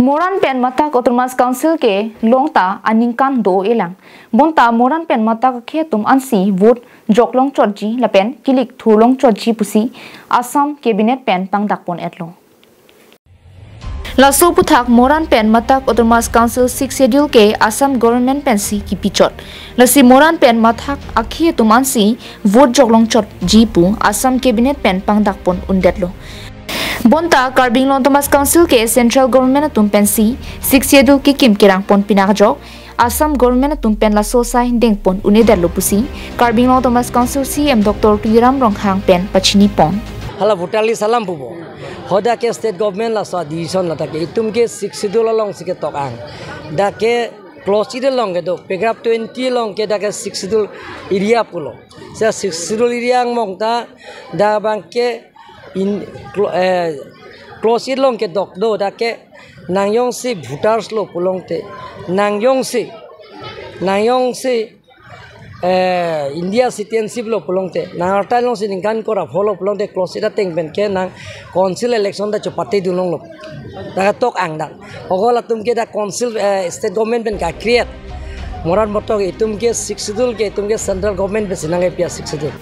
Moran pen mata Autonomous Council ke longta aningkan do elang. Bonta moran pen mata ke tum ansi vote joklong chotji lapen kilik thulong chotji pusi Assam cabinet pen pangdakpon etlo. Laso puthak moran pen mata Autonomous Council 6 schedule ke Assam government pensi ki pichot. Lasi moran pen mathak akhi tum ansi vote joklong chotji pu Assam cabinet pen pangdakpon undetlo. Bonta Karbing Autonomous Council ke Central Government atum pensi 6 schedule ki kim kirang pon pinakjok Assam Government atum pen la sosai deng pon unidar lopusi Karbing Autonomous Council CM Dr. Tuiram Ronghang pen pachini pon hala votali salam pubo hoda ke state government la so decision la take itum ke 6 schedule long sike tokang da ke close ide long ke do paragraph 20 long ke da ke 6 schedule area pulo sa 6 schedule area ang mongta da bang ke in close it long ke dok do da ke nangyong si voters lo pulong te nangyong si India citizenship lo pulong te nangarta long si ningkan kora follow pulong te close it teng ben ke nang council election da chopate dulong lo da tok ang da ogola tum ke da council state government ben ka create moran motok itum ke 6 schedule ke itum ke central government be sinang pia 6 schedule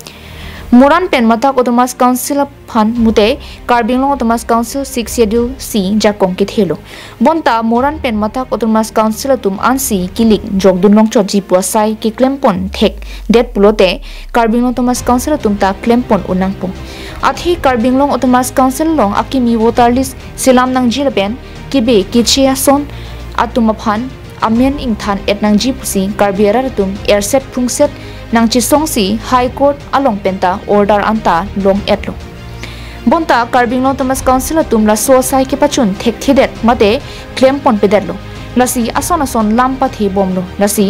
Moran pen mata Autonomous Council aphan mute Karbing Autonomous Council 6 schedule C jakong kithelo bonta moran pen mata Autonomous Council tum ansi kilik jogdun long choji pu asai keklem pon thek det pulote Karbing Autonomous Council tum ta klem pon unang pu athi Karbing Autonomous Council long akimi voter list silam nang jilben Kebe keche son atum aphan amen ingthan etnang ji pusi Karbiara tum airset phungset nang chisong si High Court along penta order anta long etlo bonta Karbing Autonomous Council tum la so sai ke pachun thek thidet mate claim pon pedetlo lasi ason lam pathi bomlo lasi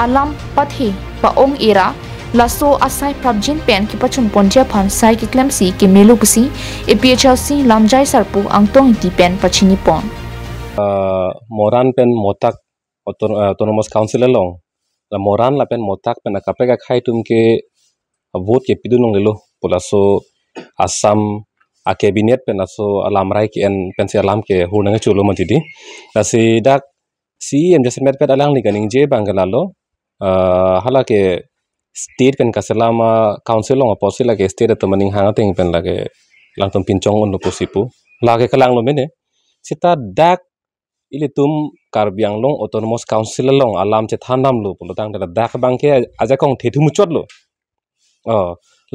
alam pathi pa ong era laso asai prabjin pen ki pachun ponja phan sai ki claim si ke melu pusi APHLC lamjai sarpu angtong ti pen pachini pon moran pen motak Autonomous Council along la moran la pen motak pen akapega khai tum ke vote ke pidunong lelo pulaso Assam a cabinet pen aso alam rai ki en pen si alam ke hunang chulo matidi asi dak si em jasmet pet alang ni ganing je bangalalo hala ke state pen kasalama council long aposil la ke state to maning hanga teng pen la ke lang tum pinchong on lo posipu la ke kalang lo mene sita dak ilitum Karbiang long Autonomous Council long alam che thanam lo pulotang da dak bangke aja kong thethumuchot lo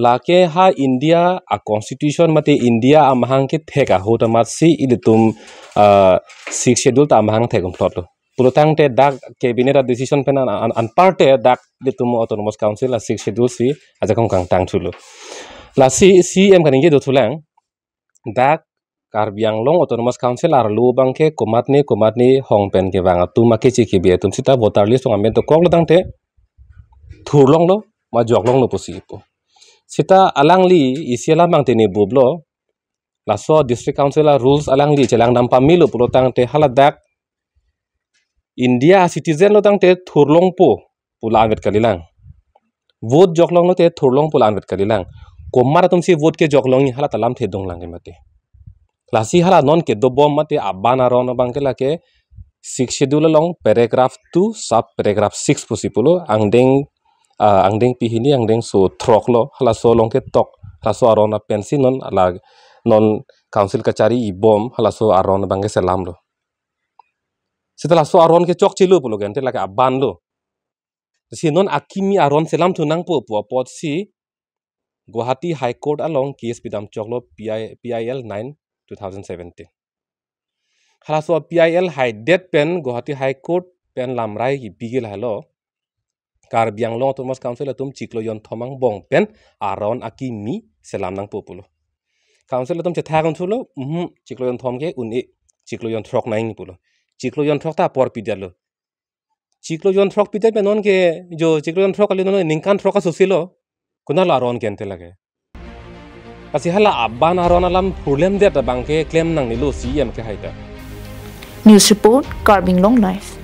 lake ha India a constitution mate India amhang ke theka hotamat si ilitum 6 schedule ta amhang thekum plot lo pulotang te dak cabinet decision pen an parte dak litum Autonomous Council la 6 schedule si aja kong kangtang chulo la si em kaninge do thulang dak Karbiang long Autonomous Council ar lu bangke komatni hong pen ke bang tu ma keche ke be tum sita voter list ngam to kok ladang te thurlong lo ma joklong lo posi po sita alang li isiala mang te ni bublo la so district council rules alang li chelang dam pamilo pulo tang te haladak India citizen lo tang te thurlong po pula anget kalilang vote joklong lo te thurlong pula anget kalilang komar tum si vote ke joklong ni hala talam the dong lang mate Lasi hala non ke do bom mate abana ron bangke la ke 6 schedule long paragraph 2 sub paragraph 6 posipulo angdeng pihini angdeng so throk lo hala so long ke tok hala so aron pensi non ala non council kachari I bom hala so aron bangke selam lo setelah so aron ke chok chilu pulo gente la ke aban lo si non akimi aron selam tunang po pot si Guwahati High Court along case pidam choklo PIL 9 2017 hala so PIL high death pen Guwahati High Court pen lamrai ki bigil halo Karbiang long Autonomous Council atum chiklo yon thomang bong pen aron akimi selam nang populo council atum chetha kon chulo chiklo yon thom ke uni chiklo yon throk naing pulo chiklo yon throk ta por pidalo chiklo yon throk pidal penon ke jo chiklo yon throk ali no ningkan throk asosilo kunalo aron kente lage Kasi hala aban aron alam problem dia tabang ke claim nang nilu CM ke haita. News report Karbing Long Life.